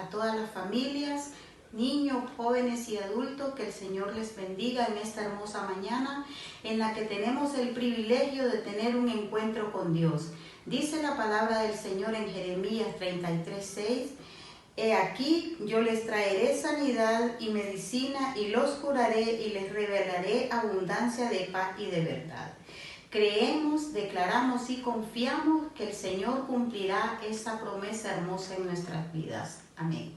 a todas las familias, niños, jóvenes y adultos, que el Señor les bendiga en esta hermosa mañana en la que tenemos el privilegio de tener un encuentro con Dios. Dice la palabra del Señor en Jeremías 33:6: He aquí, yo les traeré sanidad y medicina, y los curaré y les revelaré abundancia de paz y de verdad. Creemos, declaramos y confiamos que el Señor cumplirá esa promesa hermosa en nuestras vidas. Amén.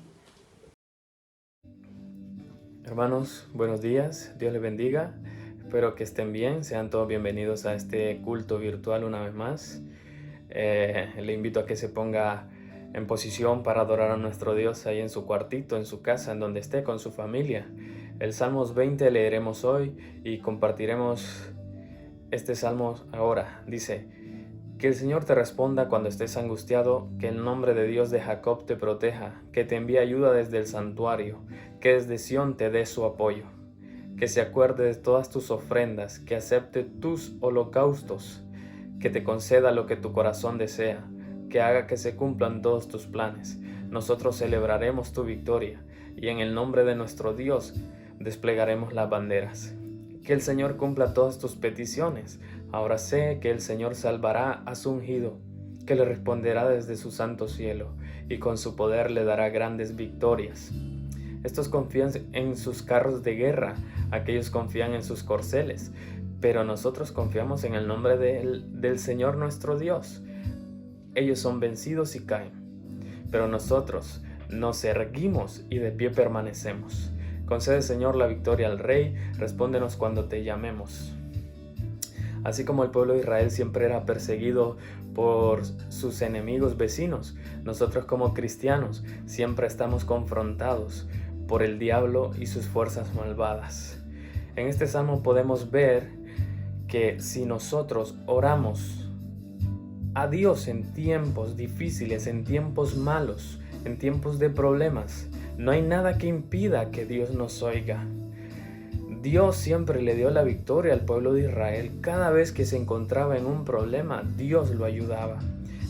Hermanos, buenos días, Dios les bendiga. Espero que estén bien, sean todos bienvenidos a este culto virtual una vez más. Le invito a que se ponga en posición para adorar a nuestro Dios ahí en su cuartito, en su casa, en donde esté, con su familia. El Salmos 20 leeremos hoy y compartiremos este Salmo ahora. Dice: que el Señor te responda cuando estés angustiado, que el nombre de Dios de Jacob te proteja, que te envíe ayuda desde el santuario, que desde Sión te dé su apoyo, que se acuerde de todas tus ofrendas, que acepte tus holocaustos, que te conceda lo que tu corazón desea, que haga que se cumplan todos tus planes. Nosotros celebraremos tu victoria y en el nombre de nuestro Dios desplegaremos las banderas. Que el Señor cumpla todas tus peticiones. Ahora sé que el Señor salvará a su ungido, que le responderá desde su santo cielo y con su poder le dará grandes victorias. Estos confían en sus carros de guerra, aquellos confían en sus corceles, pero nosotros confiamos en el nombre del Señor nuestro Dios. Ellos son vencidos y caen, pero nosotros nos erguimos y de pie permanecemos. Concede, Señor, la victoria al Rey, respóndenos cuando te llamemos. Así como el pueblo de Israel siempre era perseguido por sus enemigos vecinos, nosotros como cristianos siempre estamos confrontados por el diablo y sus fuerzas malvadas. En este salmo podemos ver que si nosotros oramos a Dios en tiempos difíciles, en tiempos malos, en tiempos de problemas, no hay nada que impida que Dios nos oiga. Dios siempre le dio la victoria al pueblo de Israel. Cada vez que se encontraba en un problema, Dios lo ayudaba.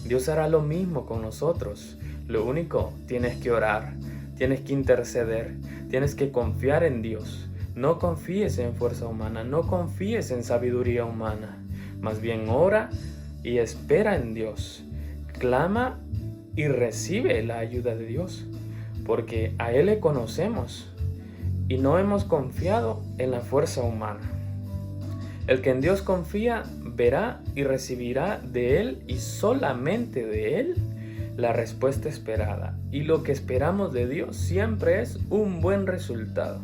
Dios hará lo mismo con nosotros. Lo único, tienes que orar, tienes que interceder, tienes que confiar en Dios. No confíes en fuerza humana, no confíes en sabiduría humana. Más bien ora y espera en Dios. Clama y recibe la ayuda de Dios, porque a Él le conocemos y no hemos confiado en la fuerza humana. El que en Dios confía verá y recibirá de Él y solamente de Él la respuesta esperada. Y lo que esperamos de Dios siempre es un buen resultado.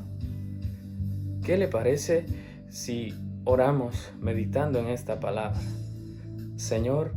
¿Qué le parece si oramos meditando en esta palabra? Señor,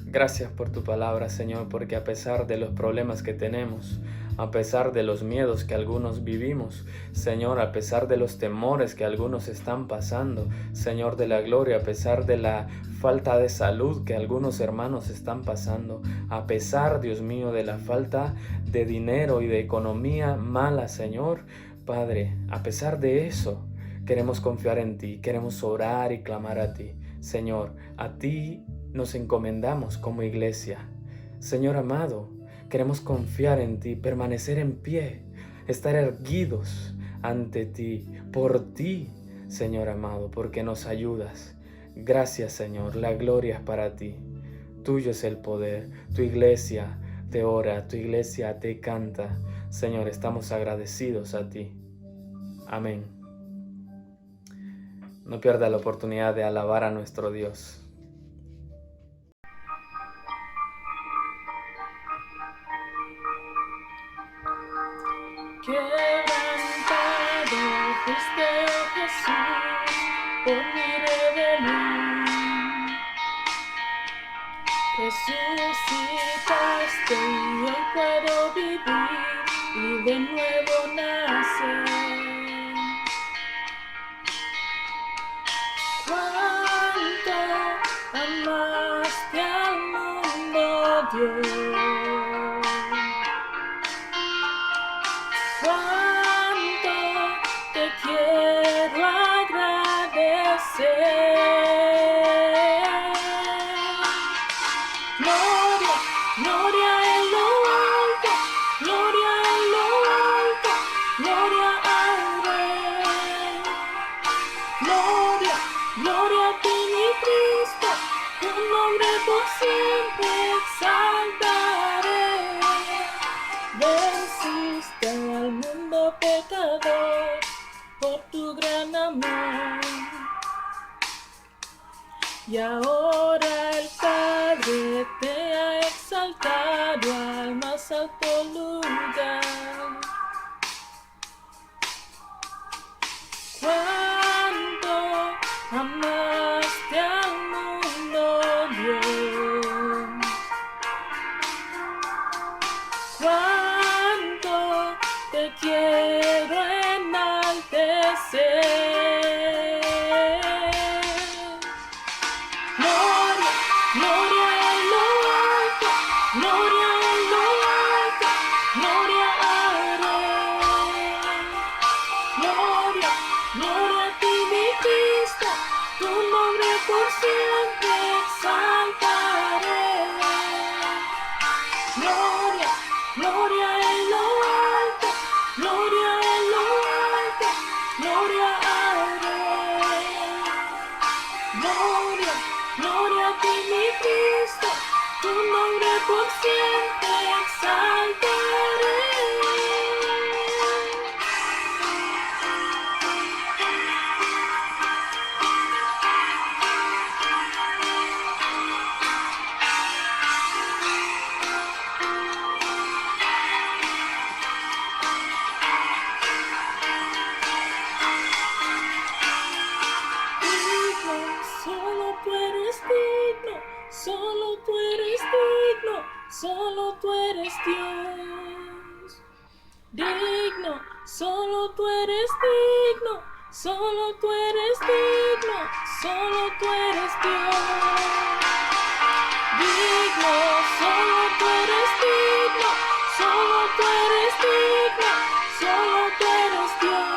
gracias por tu palabra, Señor, porque a pesar de los problemas que tenemos, a pesar de los miedos que algunos vivimos, Señor, a pesar de los temores que algunos están pasando, Señor de la gloria, a pesar de la falta de salud que algunos hermanos están pasando, a pesar, Dios mío, de la falta de dinero y de economía mala, Señor, Padre, a pesar de eso, queremos confiar en ti, queremos orar y clamar a ti. Señor, a ti nos encomendamos como iglesia. Señor amado, queremos confiar en ti, permanecer en pie, estar erguidos ante ti, por ti, Señor amado, porque nos ayudas. Gracias, Señor, la gloria es para ti. Tuyo es el poder, tu iglesia te ora, tu iglesia te canta. Señor, estamos agradecidos a ti. Amén. No pierda la oportunidad de alabar a nuestro Dios. Quebrantado fuiste, Jesús, por mi rebelión. Resucitaste y hoy puedo vivir y de nuevo nacer. Cuánto amaste al mundo, Dios. Cuánto te quiero agradecer. Gloria, gloria en lo alto, gloria por siempre exaltaré. Venciste al mundo pecador por tu gran amor. Y ahora el Padre te ha exaltado al más alto lugar. Cuánto amaste al mundo, Dios. Cuánto te quiero enaltecer. Gloria, gloria en lo alto, gloria en lo alto, gloria al Rey. Gloria, gloria a ti, mi Cristo, tu nombre por siempre exaltaré. Gloria, gloria en lo alto, gloria en lo alto, gloria al Rey. Gloria, gloria a ti, mi Cristo, tu nombre por siempre exaltaré. Solo tú eres digno, solo tú eres digno, solo tú eres Dios. Digno, solo tú eres digno, solo tú eres digno, solo tú eres Dios. Digno, solo tú eres digno, solo tú eres digno, solo tú eres Dios.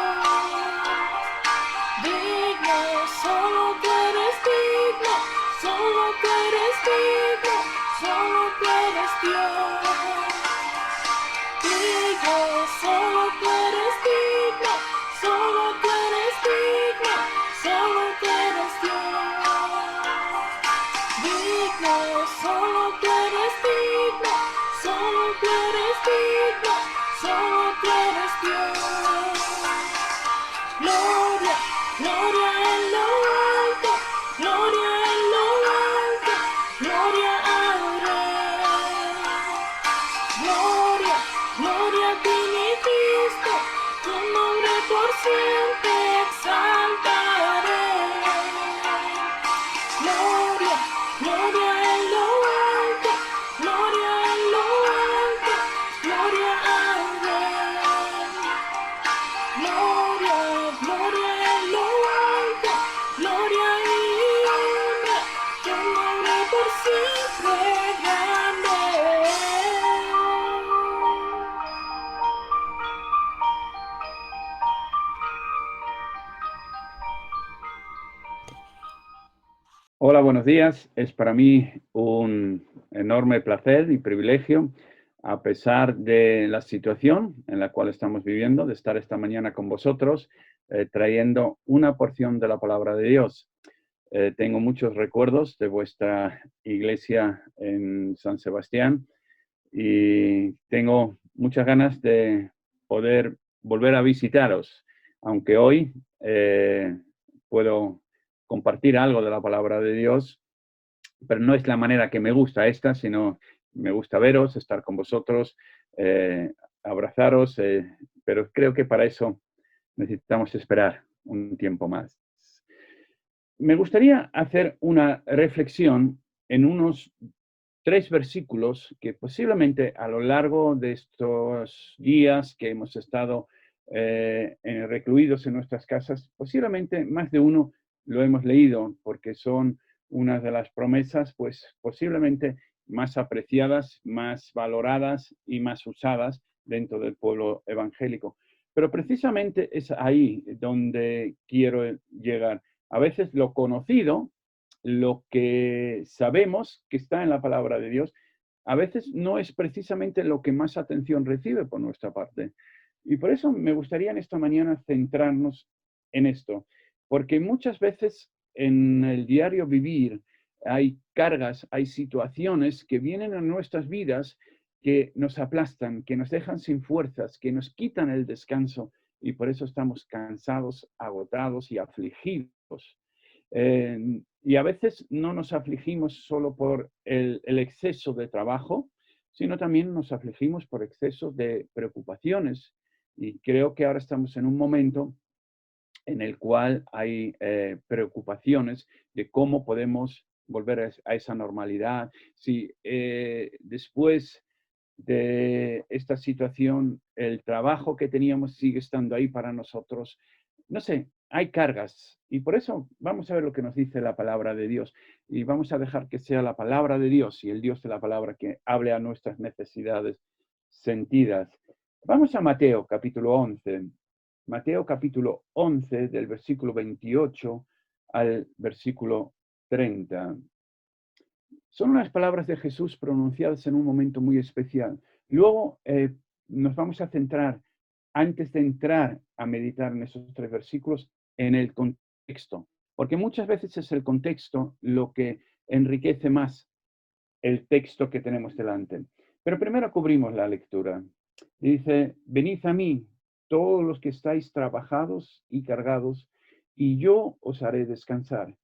Digno, solo tú eres digno, solo tú eres digno, solo tú eres Dios. Digno, solo tú eres digno, solo tú eres digno, solo tú eres Dios. Digno, solo tú eres digno, solo tú eres digno, solo tú eres Dios. Gloria, gloria en lo alto, gloria en lo alto, gloria al Rey. Gloria, gloria a ti, mi Cristo, tu nombre por siempre exaltaré. Gloria, gloria en lo alto, gloria en lo alto, gloria al Rey. Gloria, gloria en lo alto, gloria y honra, tu nombre por siempre grande. Hola, buenos días. Es para mí un enorme placer y privilegio, a pesar de la situación en la cual estamos viviendo, de estar esta mañana con vosotros, trayendo una porción de la palabra de Dios. Tengo muchos recuerdos de vuestra iglesia en San Sebastián y tengo muchas ganas de poder volver a visitaros, aunque hoy puedo compartir algo de la palabra de Dios, pero no es la manera que me gusta esta, sino me gusta veros, estar con vosotros, abrazaros, pero creo que para eso necesitamos esperar un tiempo más. Me gustaría hacer una reflexión en unos 3 versículos que posiblemente a lo largo de estos días que hemos estado recluidos en nuestras casas, posiblemente más de uno lo hemos leído porque son una de las promesas, pues posiblemente más apreciadas, más valoradas y más usadas dentro del pueblo evangélico. Pero precisamente es ahí donde quiero llegar. A veces lo conocido, lo que sabemos que está en la palabra de Dios, a veces no es precisamente lo que más atención recibe por nuestra parte. Y por eso me gustaría en esta mañana centrarnos en esto, porque muchas veces en el diario vivir hay cargas, hay situaciones que vienen a nuestras vidas que nos aplastan, que nos dejan sin fuerzas, que nos quitan el descanso y por eso estamos cansados, agotados y afligidos. Y a veces no nos afligimos solo por el exceso de trabajo, sino también nos afligimos por exceso de preocupaciones. Y creo que ahora estamos en un momento en el cual hay preocupaciones de cómo podemos volver a esa normalidad. Si después de esta situación el trabajo que teníamos sigue estando ahí para nosotros, no sé, hay cargas. Y por eso vamos a ver lo que nos dice la palabra de Dios. Y vamos a dejar que sea la palabra de Dios y el Dios de la palabra que hable a nuestras necesidades sentidas. Vamos a Mateo capítulo 11. Mateo capítulo 11 del versículo 28 al versículo 30. Son unas palabras de Jesús pronunciadas en un momento muy especial. Luego nos vamos a centrar, antes de entrar a meditar en esos 3 versículos, en el contexto. Porque muchas veces es el contexto lo que enriquece más el texto que tenemos delante. Pero primero cubrimos la lectura. Dice, venid a mí, todos los que estáis trabajados y cargados, y yo os haré descansar.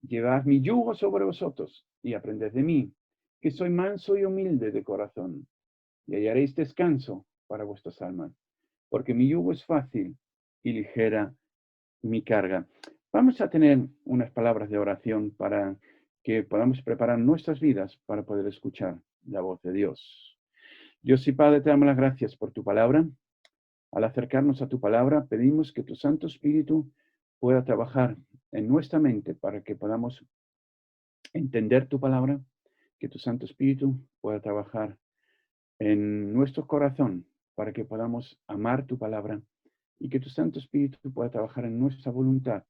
Llevad mi yugo sobre vosotros y aprended de mí, que soy manso y humilde de corazón, y hallaréis descanso para vuestras almas, porque mi yugo es fácil y ligera mi carga. Vamos a tener unas palabras de oración para que podamos preparar nuestras vidas para poder escuchar la voz de Dios. Dios y Padre, te damos las gracias por tu palabra. Al acercarnos a tu palabra, pedimos que tu Santo Espíritu pueda trabajar en nuestra mente para que podamos entender tu palabra, que tu Santo Espíritu pueda trabajar en nuestro corazón para que podamos amar tu palabra y que tu Santo Espíritu pueda trabajar en nuestra voluntad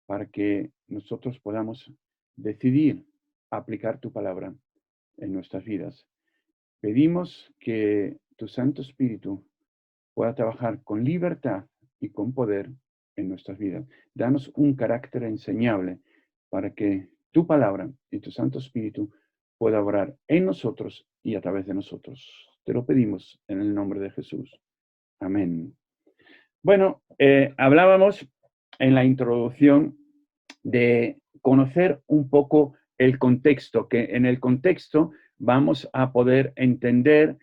para que nosotros podamos decidir aplicar tu palabra en nuestras vidas. Pedimos que tu Santo Espíritu pueda trabajar con libertad y con poder en nuestras vidas. Danos un carácter enseñable para que tu palabra y tu Santo Espíritu pueda obrar en nosotros y a través de nosotros. Te lo pedimos en el nombre de Jesús. Amén. Bueno, hablábamos en la introducción de conocer un poco el contexto, que en el contexto vamos a poder entender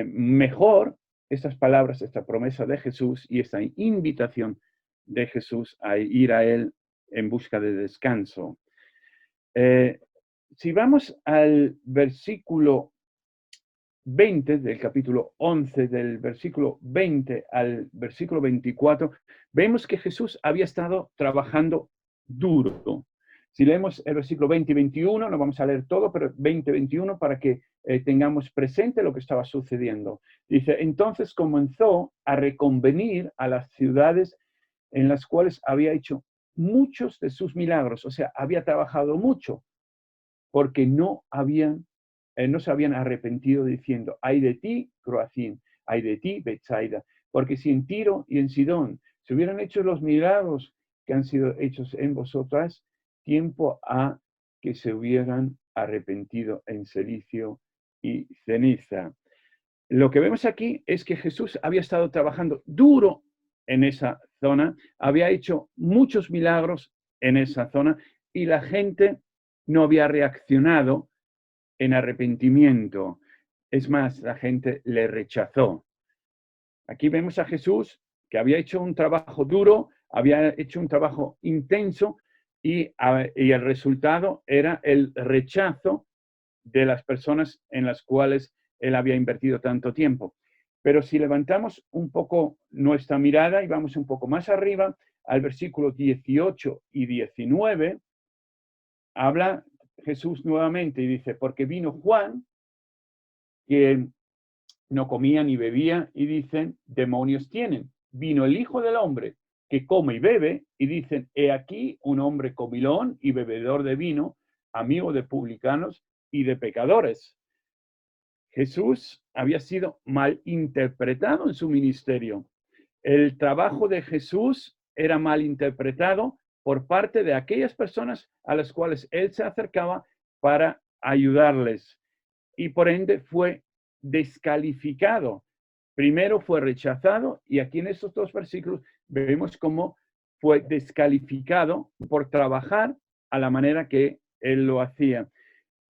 mejor estas palabras, esta promesa de Jesús y esta invitación de Jesús a ir a Él en busca de descanso. Si vamos al versículo 20 del capítulo 11, del versículo 20 al versículo 24, vemos que Jesús había estado trabajando duro. Si leemos el versículo 20 y 21, no vamos a leer todo, pero 20 y 21 para que tengamos presente lo que estaba sucediendo. Dice, entonces comenzó a reconvenir a las ciudades en las cuales había hecho muchos de sus milagros, o sea, había trabajado mucho, porque no se habían arrepentido diciendo, ay de ti, Croacín, ay de ti, Betsaida, porque si en Tiro y en Sidón se hubieran hecho los milagros que han sido hechos en vosotras, tiempo a que se hubieran arrepentido en cilicio y ceniza. Lo que vemos aquí es que Jesús había estado trabajando duro en esa zona, había hecho muchos milagros en esa zona y la gente no había reaccionado en arrepentimiento. Es más, la gente le rechazó. Aquí vemos a Jesús que había hecho un trabajo duro, había hecho un trabajo intenso y el resultado era el rechazo de las personas en las cuales él había invertido tanto tiempo. Pero si levantamos un poco nuestra mirada y vamos un poco más arriba, al versículo 18 y 19, habla Jesús nuevamente y dice, porque vino Juan, que no comía ni bebía, y dicen, demonios tienen. Vino el Hijo del Hombre, que come y bebe, y dicen, he aquí un hombre comilón y bebedor de vino, amigo de publicanos y de pecadores. Jesús había sido mal interpretado en su ministerio. El trabajo de Jesús era mal interpretado por parte de aquellas personas a las cuales él se acercaba para ayudarles. Y por ende fue descalificado. Primero fue rechazado y aquí en estos dos versículos vemos cómo fue descalificado por trabajar a la manera que él lo hacía.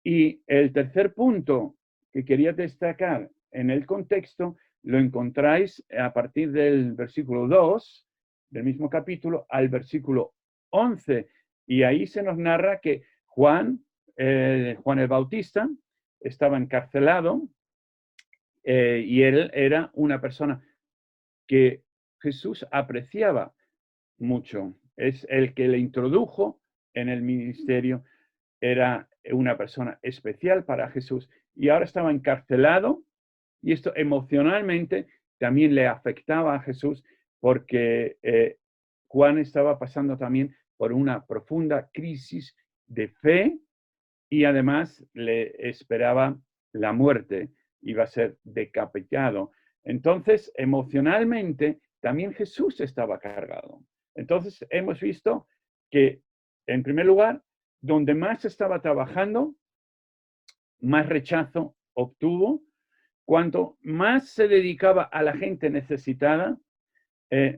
Y el tercer punto que quería destacar en el contexto lo encontráis a partir del versículo 2 del mismo capítulo al versículo 11. Y ahí se nos narra que Juan el Bautista estaba encarcelado y él era una persona que Jesús apreciaba mucho. Es el que le introdujo en el ministerio, era una persona especial para Jesús y ahora estaba encarcelado y esto emocionalmente también le afectaba a Jesús porque Juan estaba pasando también por una profunda crisis de fe y además le esperaba la muerte, iba a ser decapitado. Entonces, emocionalmente, también Jesús estaba cargado. Entonces, hemos visto que, en primer lugar, donde más estaba trabajando, más rechazo obtuvo. Cuanto más se dedicaba a la gente necesitada,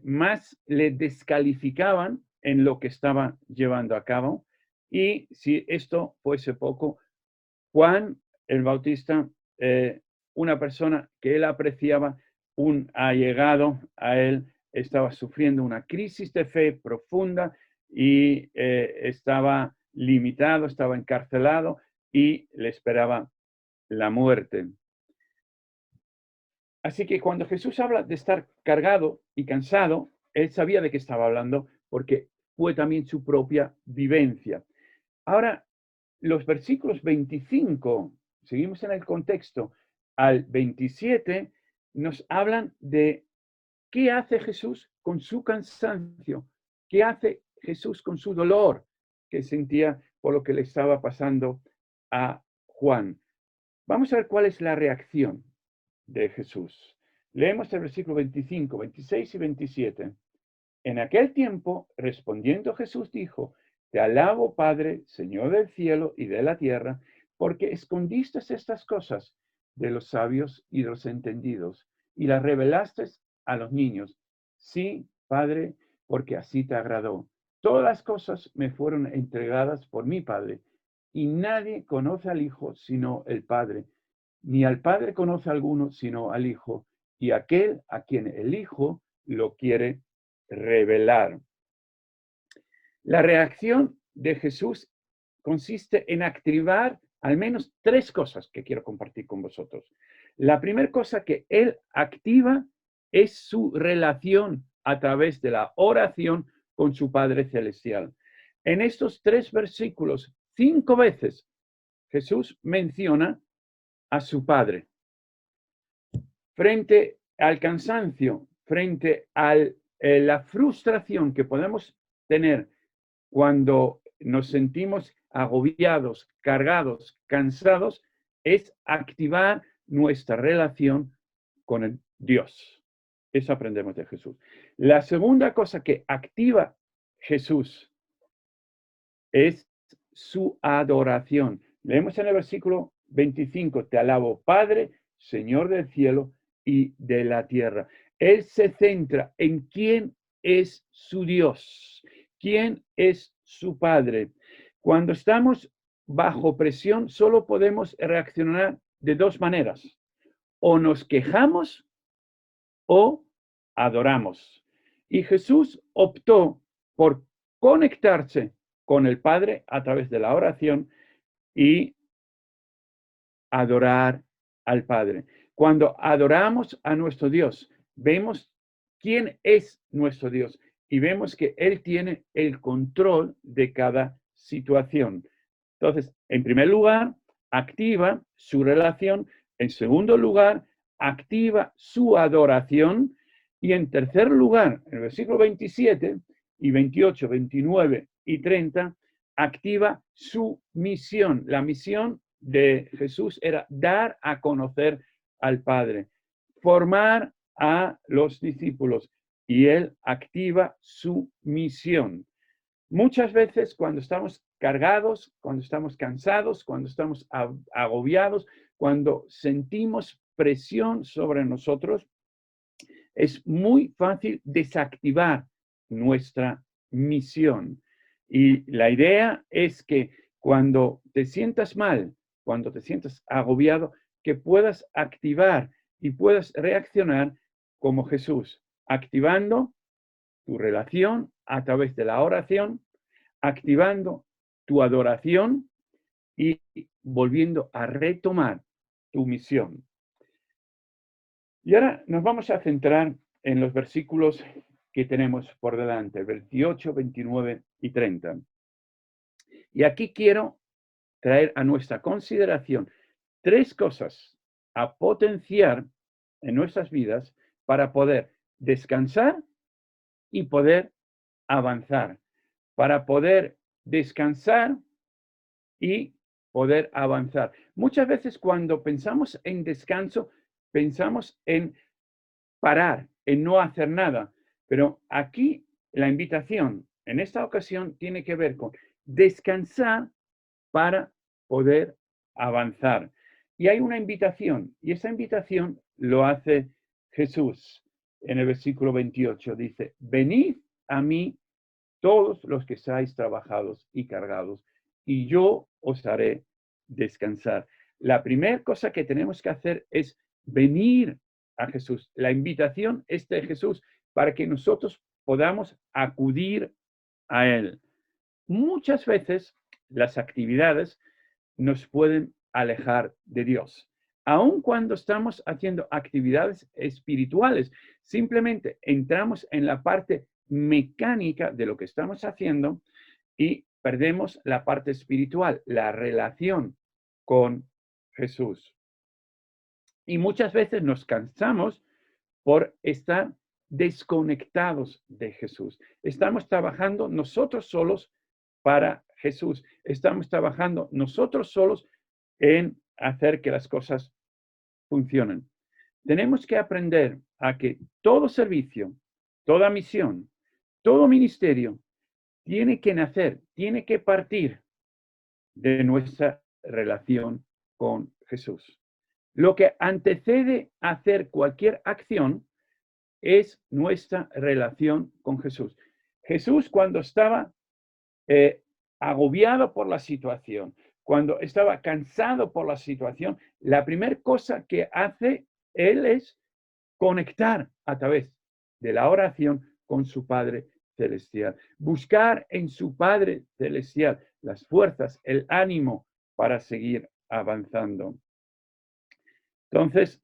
más le descalificaban en lo que estaba llevando a cabo. Y si esto fuese poco, Juan el Bautista, una persona que él apreciaba, un allegado a él, estaba sufriendo una crisis de fe profunda y estaba limitado, estaba encarcelado y le esperaba la muerte. Así que cuando Jesús habla de estar cargado y cansado, él sabía de qué estaba hablando porque fue también su propia vivencia. Ahora, los versículos 25, seguimos en el contexto, al 27, nos hablan de qué hace Jesús con su cansancio, qué hace Jesús con su dolor que sentía por lo que le estaba pasando a Juan. Vamos a ver cuál es la reacción de Jesús. Leemos el versículo 25, 26 y 27. En aquel tiempo, respondiendo Jesús dijo: Te alabo, Padre, Señor del cielo y de la tierra, porque escondiste estas cosas de los sabios y de los entendidos y las revelaste a los niños. Sí, Padre, porque así te agradó. Todas las cosas me fueron entregadas por mi Padre, y nadie conoce al Hijo sino el Padre, ni al Padre conoce a alguno sino al Hijo, y aquel a quien el Hijo lo quiere revelar. La reacción de Jesús consiste en activar al menos tres cosas que quiero compartir con vosotros. La primera cosa que él activa es su relación a través de la oración con su Padre Celestial. En estos tres versículos, 5 veces, Jesús menciona a su Padre. Frente al cansancio, frente a la frustración que podemos tener cuando nos sentimos agobiados, cargados, cansados, es activar nuestra relación con el Dios. Eso aprendemos de Jesús. La segunda cosa que activa Jesús es su adoración. Leemos en el versículo 25, te alabo, Padre, Señor del cielo y de la tierra. Él se centra en quién es su Dios, quién es su Padre. Cuando estamos bajo presión, solo podemos reaccionar de dos maneras. O nos quejamos o adoramos. Y Jesús optó por conectarse con el Padre a través de la oración y adorar al Padre. Cuando adoramos a nuestro Dios, vemos quién es nuestro Dios y vemos que Él tiene el control de cada situación. Entonces, en primer lugar, activa su relación. En segundo lugar, activa su adoración. Y en tercer lugar, en el versículo 27 y 28, 29 y 30, activa su misión. La misión de Jesús era dar a conocer al Padre, formar a los discípulos, y él activa su misión. Muchas veces cuando estamos cargados, cuando estamos cansados, cuando estamos agobiados, cuando sentimos presión sobre nosotros, es muy fácil desactivar nuestra misión. Y la idea es que cuando te sientas mal, cuando te sientas agobiado, que puedas activar y puedas reaccionar como Jesús, activando tu relación a través de la oración, activando tu adoración y volviendo a retomar tu misión. Y ahora nos vamos a centrar en los versículos que tenemos por delante, 28, 29 y 30. Y aquí quiero traer a nuestra consideración 3 cosas a potenciar en nuestras vidas para poder descansar y poder avanzar, para poder descansar y poder avanzar. Muchas veces cuando pensamos en descanso, pensamos en parar, en no hacer nada, pero aquí la invitación en esta ocasión tiene que ver con descansar para poder avanzar. Y hay una invitación, y esa invitación lo hace Jesús en el versículo 28. Dice, venid a mí todos los que estáis trabajados y cargados, y yo os haré descansar. La primera cosa que tenemos que hacer es venir a Jesús. La invitación es de Jesús para que nosotros podamos acudir a Él. Muchas veces las actividades nos pueden alejar de Dios. Aun cuando estamos haciendo actividades espirituales, simplemente entramos en la parte mecánica de lo que estamos haciendo y perdemos la parte espiritual, la relación con Jesús. Y muchas veces nos cansamos por estar desconectados de Jesús. Estamos trabajando nosotros solos para Jesús. Estamos trabajando nosotros solos en hacer que las cosas funcionen. Tenemos que aprender a que todo servicio, toda misión, todo ministerio tiene que nacer, tiene que partir de nuestra relación con Jesús. Lo que antecede a hacer cualquier acción es nuestra relación con Jesús. Jesús, cuando estaba agobiado por la situación, cuando estaba cansado por la situación, la primera cosa que hace Él es conectar a través de la oración con su Padre Celestial. Buscar en su Padre Celestial las fuerzas, el ánimo para seguir avanzando. Entonces,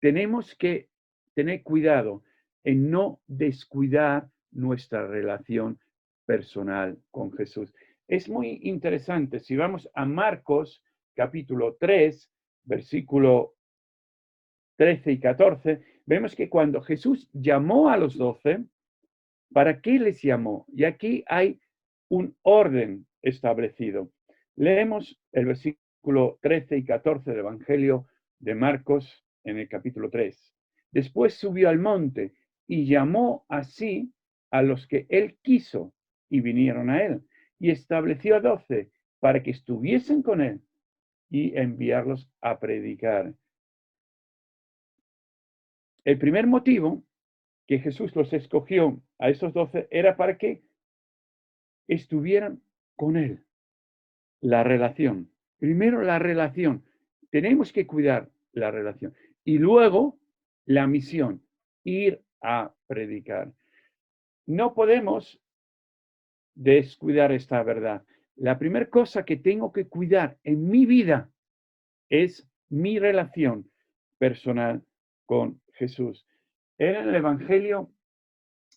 tenemos que tener cuidado en no descuidar nuestra relación personal con Jesús. Es muy interesante, si vamos a Marcos capítulo 3, versículo 13 y 14, vemos que cuando Jesús llamó a los 12, ¿para qué les llamó? Y aquí hay un orden establecido. Leemos el versículo 13 y 14 del Evangelio de Marcos en el capítulo 3. Después subió al monte y llamó así a los que él quiso y vinieron a él. Y estableció a 12 para que estuviesen con él y enviarlos a predicar. El primer motivo que Jesús los escogió a esos 12 era para que estuvieran con él. La relación. Primero la relación. Tenemos que cuidar la relación. Y luego la misión, ir a predicar. No podemos descuidar esta verdad. La primera cosa que tengo que cuidar en mi vida es mi relación personal con Jesús. En el Evangelio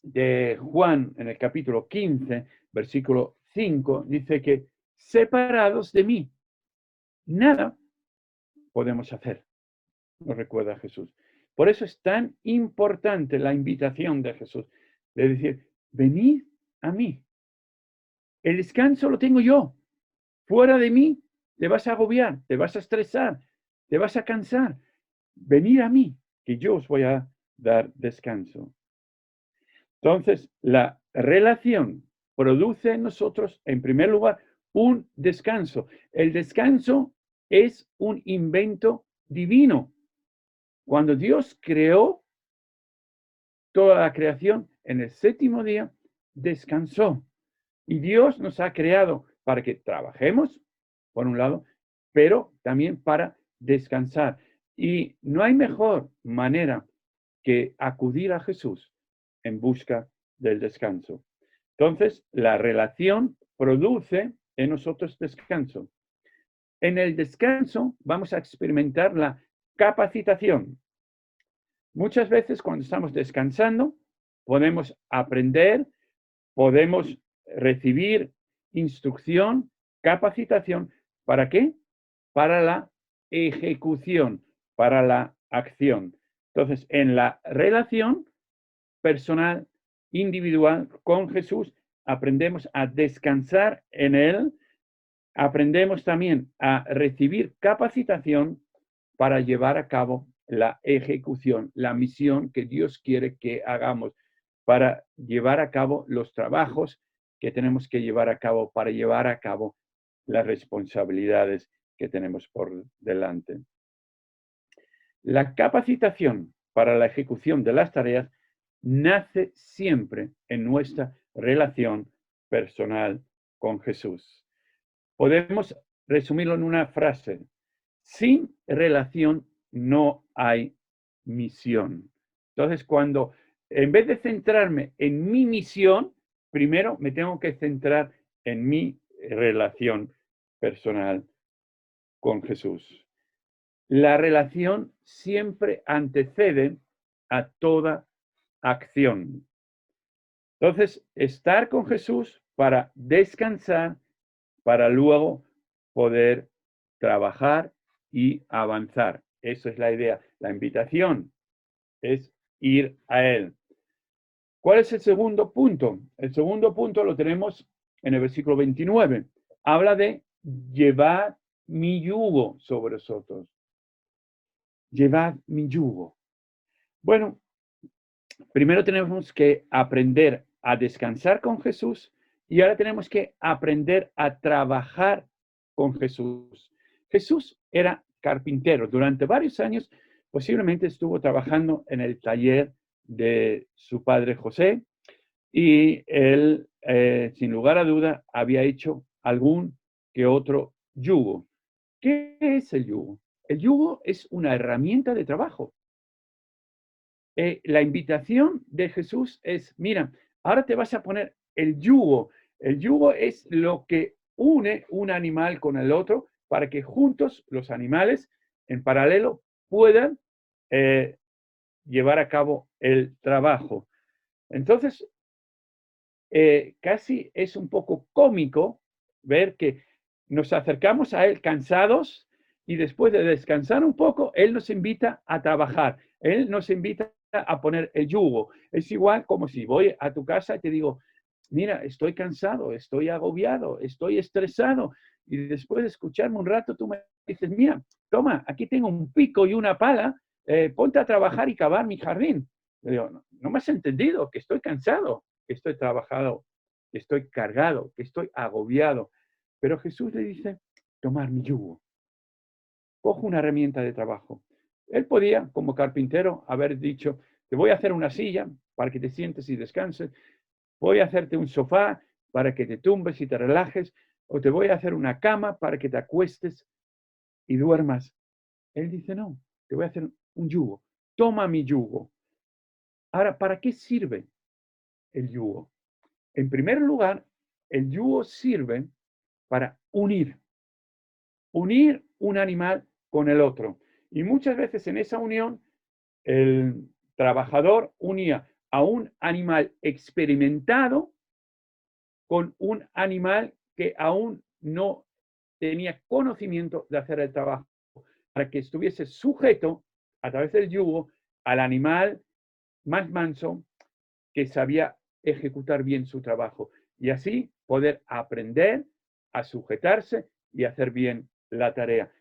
de Juan, en el capítulo 15, versículo 5, dice que separados de mí, nada podemos hacer, nos recuerda Jesús. Por eso es tan importante la invitación de Jesús, de decir, venid a mí. El descanso lo tengo yo. Fuera de mí te vas a agobiar, te vas a estresar, te vas a cansar. Venid a mí, que yo os voy a dar descanso. Entonces, la relación produce en nosotros, en primer lugar, un descanso. El descanso es un invento divino. Cuando Dios creó toda la creación, en el séptimo día descansó. Y Dios nos ha creado para que trabajemos, por un lado, pero también para descansar. Y no hay mejor manera que acudir a Jesús en busca del descanso. Entonces, la relación produce en nosotros descanso. En el descanso vamos a experimentar la capacitación. Muchas veces cuando estamos descansando, podemos aprender, podemos recibir instrucción, capacitación. ¿Para qué? Para la ejecución, para la acción. Entonces, en la relación personal, individual con Jesús, aprendemos a descansar en Él, aprendemos también a recibir capacitación para llevar a cabo la ejecución, la misión que Dios quiere que hagamos, para llevar a cabo los trabajos que tenemos que llevar a cabo, para llevar a cabo las responsabilidades que tenemos por delante. La capacitación para la ejecución de las tareas nace siempre en nuestra relación personal con Jesús. Podemos resumirlo en una frase: sin relación no hay misión. Entonces, cuando en vez de centrarme en mi misión, primero me tengo que centrar en mi relación personal con Jesús. La relación siempre antecede a toda acción. Entonces, estar con Jesús para descansar, para luego poder trabajar y avanzar. Eso es la idea. La invitación es ir a Él. ¿Cuál es el segundo punto? El segundo punto lo tenemos en el versículo 29. Habla de llevar mi yugo sobre vosotros. Llevad mi yugo. Bueno, primero tenemos que aprender a descansar con Jesús y ahora tenemos que aprender a trabajar con Jesús. Jesús era carpintero. Durante varios años posiblemente estuvo trabajando en el taller de su padre José y él, sin lugar a duda, había hecho algún que otro yugo. ¿Qué es el yugo? El yugo es una herramienta de trabajo. La invitación de Jesús es: mira, ahora te vas a poner el yugo. El yugo es lo que une un animal con el otro para que juntos los animales en paralelo puedan llevar a cabo el trabajo. Entonces, casi es un poco cómico ver que nos acercamos a Él cansados y después de descansar un poco, Él nos invita a trabajar. Él nos invita a poner el yugo. Es igual como si voy a tu casa y te digo: mira, estoy cansado, estoy agobiado, estoy estresado. Y después de escucharme un rato, tú me dices: mira, toma, aquí tengo un pico y una pala, ponte a trabajar y cavar mi jardín. Yo digo: no me has entendido, que estoy cansado, que estoy trabajado, que estoy cargado, que estoy agobiado. Pero Jesús le dice: tomar mi yugo. Cojo una herramienta de trabajo. Él podía, como carpintero, haber dicho: te voy a hacer una silla para que te sientes y descanses, voy a hacerte un sofá para que te tumbes y te relajes, o te voy a hacer una cama para que te acuestes y duermas. Él dice: no, te voy a hacer un yugo. Toma mi yugo. Ahora, ¿para qué sirve el yugo? En primer lugar, el yugo sirve para unir un animal con el otro. Y muchas veces en esa unión, el trabajador unía a un animal experimentado con un animal que aún no tenía conocimiento de hacer el trabajo, para que estuviese sujeto a través del yugo al animal más manso que sabía ejecutar bien su trabajo y así poder aprender a sujetarse y hacer bien la tarea.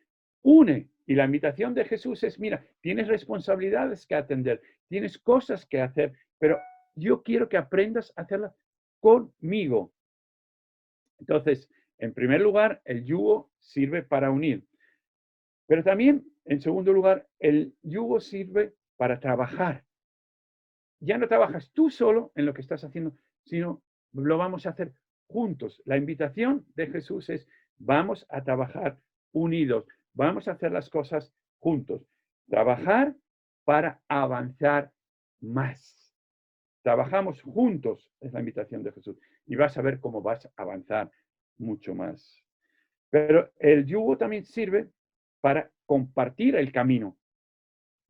Une. Y la invitación de Jesús es: mira, tienes responsabilidades que atender, tienes cosas que hacer, pero yo quiero que aprendas a hacerlas conmigo. Entonces, en primer lugar, el yugo sirve para unir. Pero también, en segundo lugar, el yugo sirve para trabajar. Ya no trabajas tú solo en lo que estás haciendo, sino lo vamos a hacer juntos. La invitación de Jesús es, vamos a trabajar unidos, vamos a hacer las cosas juntos. Trabajar para avanzar más. Trabajamos juntos, es la invitación de Jesús. Y vas a ver cómo vas a avanzar mucho más. Pero el yugo también sirve para compartir el camino.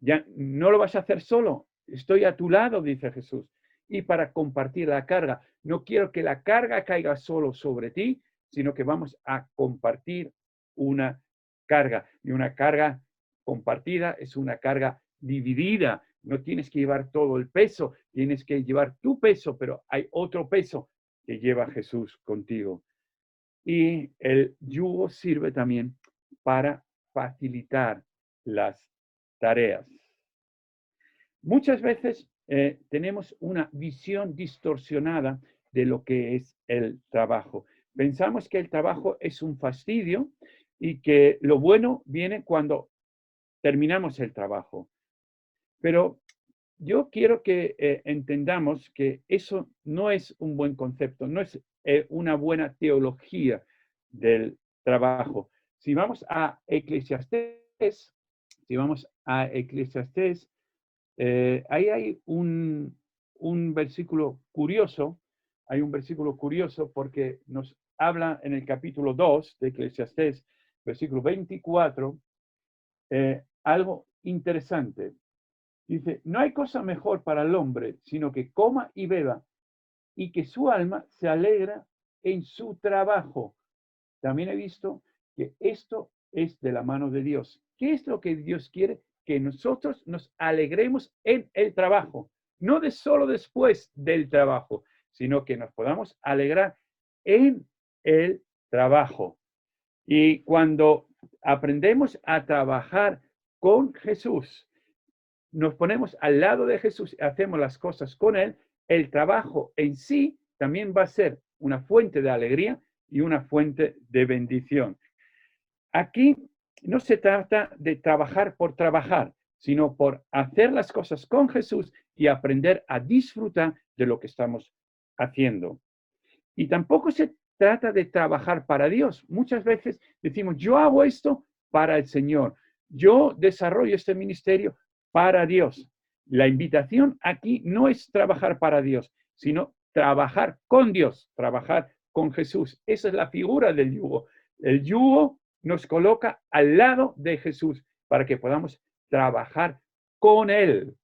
Ya no lo vas a hacer solo. Estoy a tu lado, dice Jesús. Y para compartir la carga. No quiero que la carga caiga solo sobre ti, sino que vamos a compartir una carga. Y una carga compartida es una carga dividida. No tienes que llevar todo el peso, tienes que llevar tu peso, pero hay otro peso que lleva Jesús contigo. Y el yugo sirve también para facilitar las tareas. Muchas veces tenemos una visión distorsionada de lo que es el trabajo. Pensamos que el trabajo es un fastidio y que lo bueno viene cuando terminamos el trabajo. Pero yo quiero que entendamos que eso no es un buen concepto, no es una buena teología del trabajo. Si vamos a Eclesiastés, ahí hay un versículo curioso, porque nos habla en el capítulo 2 de Eclesiastés, versículo 24, algo interesante. Dice, no hay cosa mejor para el hombre, sino que coma y beba, y que su alma se alegra en su trabajo. También he visto que esto es de la mano de Dios. ¿Qué es lo que Dios quiere? Que nosotros nos alegremos en el trabajo, no de solo después del trabajo, sino que nos podamos alegrar en el trabajo. Y cuando aprendemos a trabajar con Jesús, nos ponemos al lado de Jesús y hacemos las cosas con Él, el trabajo en sí también va a ser una fuente de alegría y una fuente de bendición. Aquí no se trata de trabajar por trabajar, sino por hacer las cosas con Jesús y aprender a disfrutar de lo que estamos haciendo. Y tampoco se trata de trabajar para Dios. Muchas veces decimos, yo hago esto para el Señor. Yo desarrollo este ministerio para Dios. La invitación aquí no es trabajar para Dios, sino trabajar con Dios, trabajar con Jesús. Esa es la figura del yugo. El yugo nos coloca al lado de Jesús para que podamos trabajar con Él,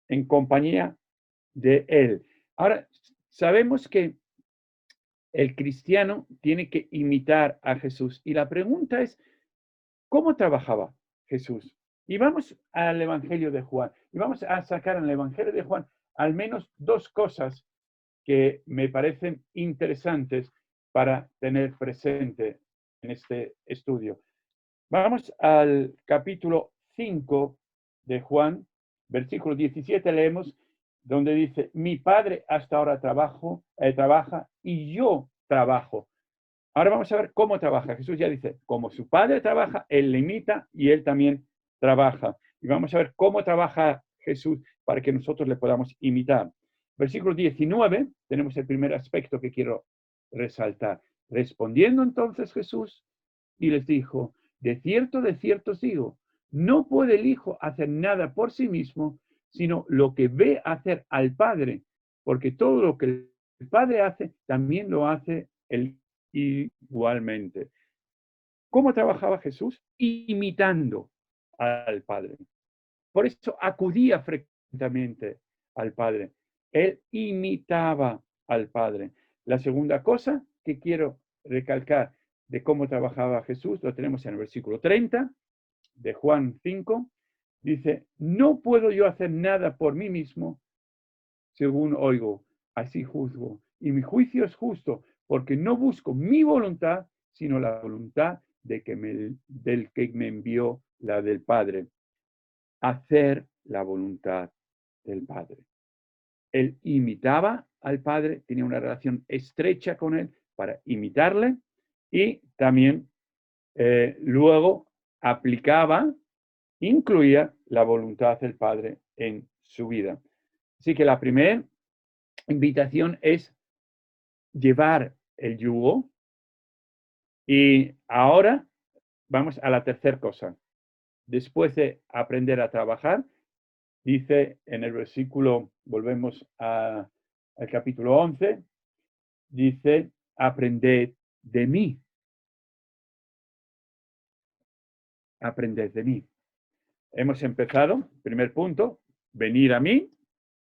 en compañía de Él. Ahora, sabemos que el cristiano tiene que imitar a Jesús. Y la pregunta es, ¿cómo trabajaba Jesús? Y vamos al Evangelio de Juan. Y vamos a sacar en el Evangelio de Juan al menos dos cosas que me parecen interesantes para tener presente en este estudio. Vamos al capítulo 5 de Juan, versículo 17, leemos, donde dice, mi Padre hasta ahora trabaja y yo trabajo. Ahora vamos a ver cómo trabaja. Jesús ya dice, como su Padre trabaja, Él le imita y Él también trabaja. Y vamos a ver cómo trabaja Jesús para que nosotros le podamos imitar. Versículo 19, tenemos el primer aspecto que quiero resaltar. Respondiendo entonces Jesús y les dijo, de cierto os digo, no puede el Hijo hacer nada por sí mismo, sino lo que ve hacer al Padre, porque todo lo que el Padre hace, también lo hace Él igualmente. ¿Cómo trabajaba Jesús? Imitando al Padre. Por eso acudía frecuentemente al Padre. Él imitaba al Padre. La segunda cosa que quiero recalcar de cómo trabajaba Jesús, lo tenemos en el versículo 30 de Juan 5, dice, no puedo yo hacer nada por mí mismo, según oigo, así juzgo. Y mi juicio es justo, porque no busco mi voluntad, sino la voluntad del que me envió, la del Padre. Hacer la voluntad del Padre. Él imitaba al Padre, tenía una relación estrecha con Él para imitarle y también luego aplicaba, incluía la voluntad del Padre en su vida. Así que la primera invitación es llevar el yugo. Y ahora vamos a la tercera cosa. Después de aprender a trabajar, dice en el versículo, volvemos al capítulo 11, dice, aprended de mí. Aprended de mí. Hemos empezado, primer punto, venir a mí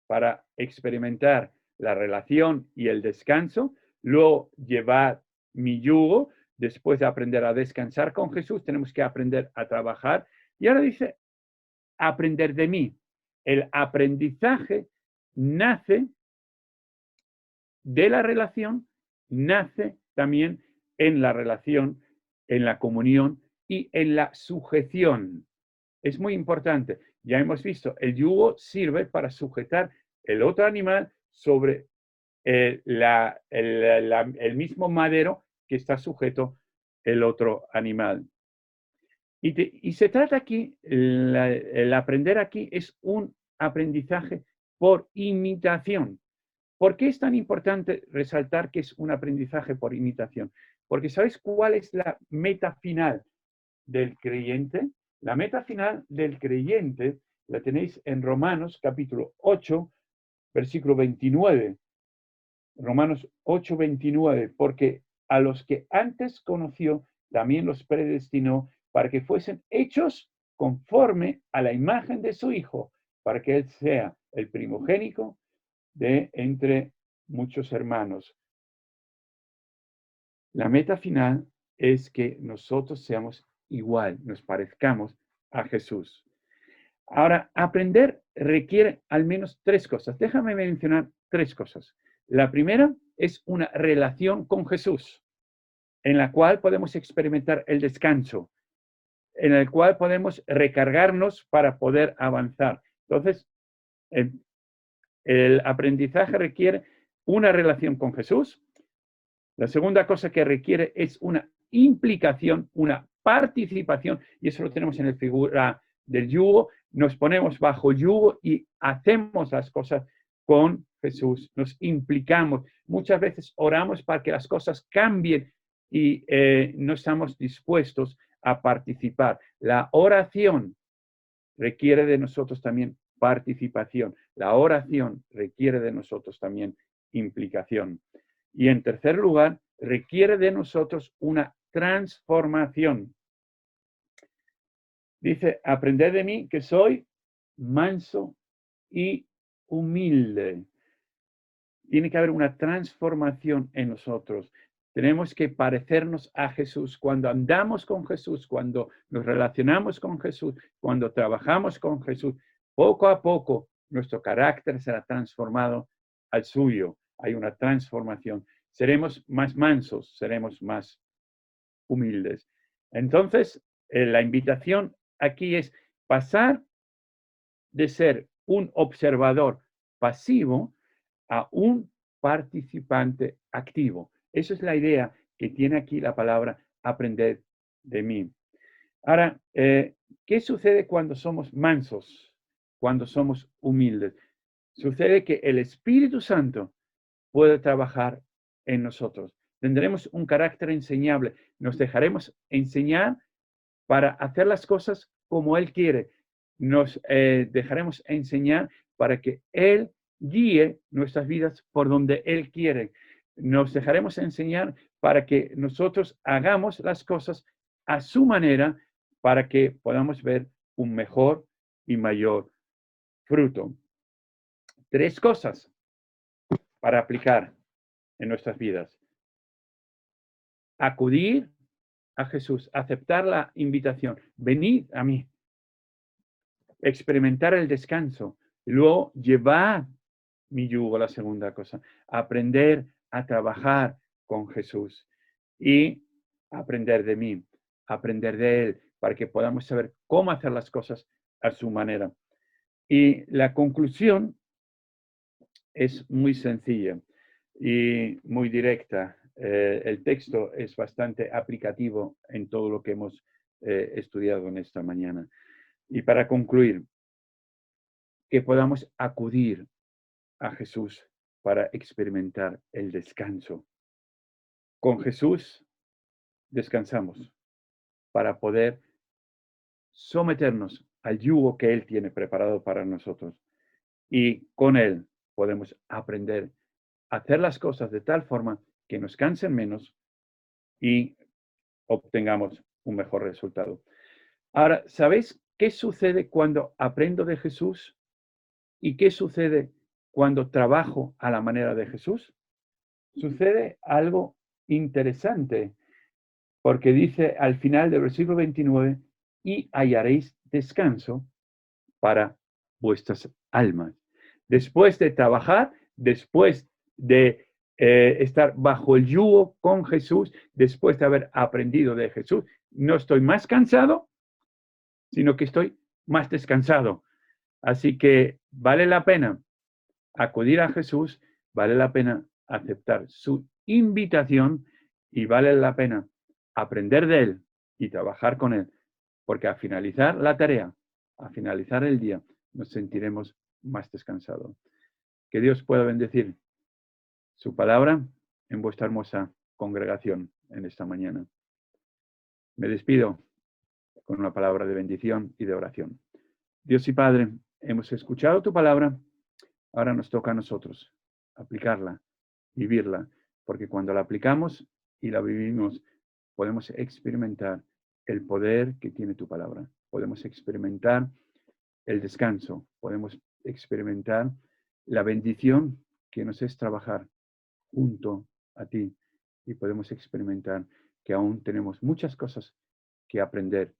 para experimentar la relación y el descanso, luego llevar mi yugo. Después de aprender a descansar con Jesús, tenemos que aprender a trabajar. Y ahora dice, aprender de mí. El aprendizaje nace de la relación, nace también en la relación, en la comunión y en la sujeción. Es muy importante. Ya hemos visto, el yugo sirve para sujetar el otro animal sobre el mismo madero que está sujeto el otro animal. Y se trata aquí, el aprender aquí es un aprendizaje por imitación. ¿Por qué es tan importante resaltar que es un aprendizaje por imitación? Porque ¿sabéis cuál es la meta final del creyente? La meta final del creyente la tenéis en Romanos capítulo 8, versículo 29. Romanos 8, 29. Porque a los que antes conoció, también los predestinó para que fuesen hechos conforme a la imagen de su Hijo, para que Él sea el primogénito de entre muchos hermanos. La meta final es que nosotros seamos igual, nos parezcamos a Jesús. Ahora, aprender requiere al menos tres cosas. Déjame mencionar tres cosas. La primera es una relación con Jesús, en la cual podemos experimentar el descanso, en el cual podemos recargarnos para poder avanzar. Entonces, el aprendizaje requiere una relación con Jesús. La segunda cosa que requiere es una implicación, una participación, y eso lo tenemos en la figura del yugo. Nos ponemos bajo yugo y hacemos las cosas con Jesús, nos implicamos. Muchas veces oramos para que las cosas cambien y no estamos dispuestos a participar. La oración requiere de nosotros también participación. La oración requiere de nosotros también implicación. Y en tercer lugar, requiere de nosotros una transformación. Dice, aprended de mí que soy manso y humilde. Tiene que haber una transformación en nosotros. Tenemos que parecernos a Jesús. Cuando andamos con Jesús, cuando nos relacionamos con Jesús, cuando trabajamos con Jesús, poco a poco nuestro carácter será transformado al suyo. Hay una transformación. Seremos más mansos, seremos más humildes. Entonces, la invitación aquí es pasar de ser un observador pasivo a un participante activo. Esa es la idea que tiene aquí la palabra aprender de mí. Ahora, ¿qué sucede cuando somos mansos? Cuando somos humildes. Sucede que el Espíritu Santo puede trabajar en nosotros. Tendremos un carácter enseñable. Nos dejaremos enseñar para hacer las cosas como Él quiere. Nos dejaremos enseñar para que Él guíe nuestras vidas por donde Él quiere. Nos dejaremos enseñar para que nosotros hagamos las cosas a su manera para que podamos ver un mejor y mayor fruto. Tres cosas para aplicar en nuestras vidas. Acudir a Jesús, aceptar la invitación, venid a mí, experimentar el descanso, luego llevar mi yugo, la segunda cosa, aprender a trabajar con Jesús y aprender de mí, aprender de Él, para que podamos saber cómo hacer las cosas a su manera. Y la conclusión es muy sencilla. y muy directa. El texto es bastante aplicativo en todo lo que hemos estudiado en esta mañana. Y para concluir, que podamos acudir a Jesús para experimentar el descanso. Con Jesús descansamos para poder someternos al yugo que Él tiene preparado para nosotros. Y con Él podemos aprender a hacer las cosas de tal forma que nos cansen menos y obtengamos un mejor resultado. Ahora, ¿sabéis qué sucede cuando aprendo de Jesús? ¿Y qué sucede cuando trabajo a la manera de Jesús? Sucede algo interesante, porque dice al final del versículo 29, y hallaréis descanso para vuestras almas. Después de trabajar, después de estar bajo el yugo con Jesús, después de haber aprendido de Jesús, no estoy más cansado, sino que estoy más descansado. Así que vale la pena acudir a Jesús, vale la pena aceptar su invitación y vale la pena aprender de Él y trabajar con Él, porque al finalizar la tarea, al finalizar el día, nos sentiremos más descansados. Que Dios pueda bendecir su palabra en vuestra hermosa congregación en esta mañana. Me despido con una palabra de bendición y de oración. Dios y Padre, hemos escuchado tu palabra, ahora nos toca a nosotros aplicarla, vivirla, porque cuando la aplicamos y la vivimos, podemos experimentar el poder que tiene tu palabra. Podemos experimentar el descanso, podemos experimentar la bendición que nos es trabajar junto a ti y podemos experimentar que aún tenemos muchas cosas que aprender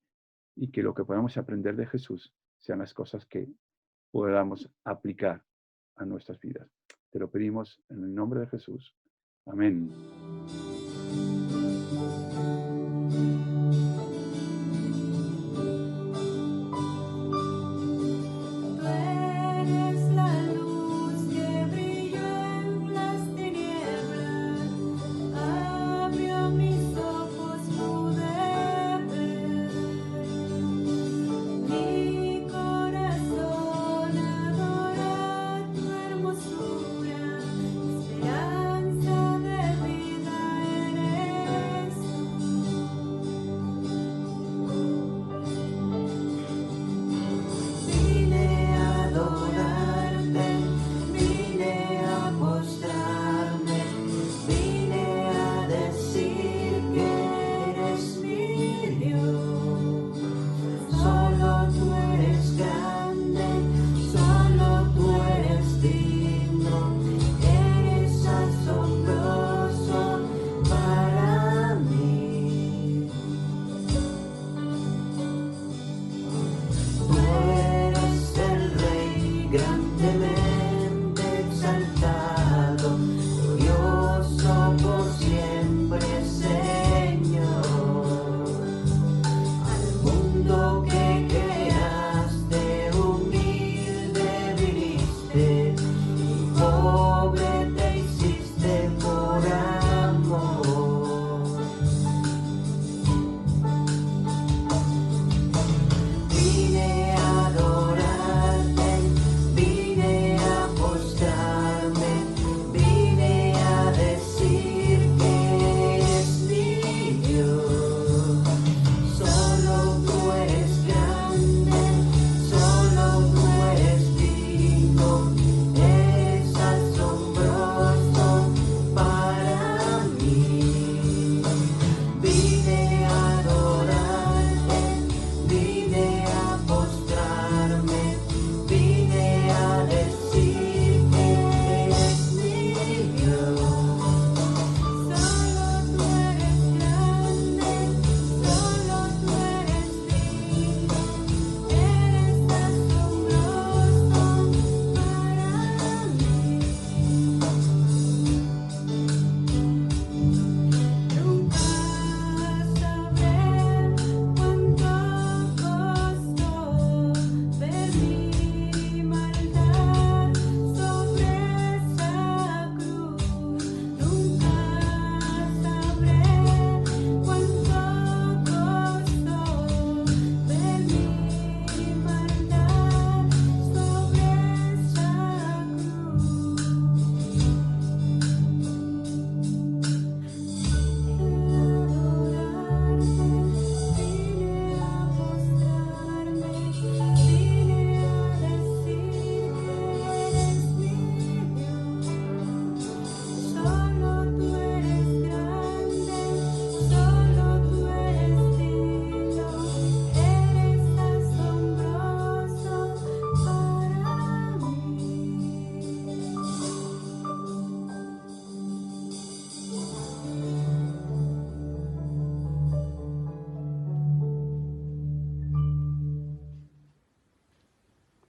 y que lo que podamos aprender de Jesús sean las cosas que podamos aplicar a nuestras vidas. Te lo pedimos en el nombre de Jesús. Amén.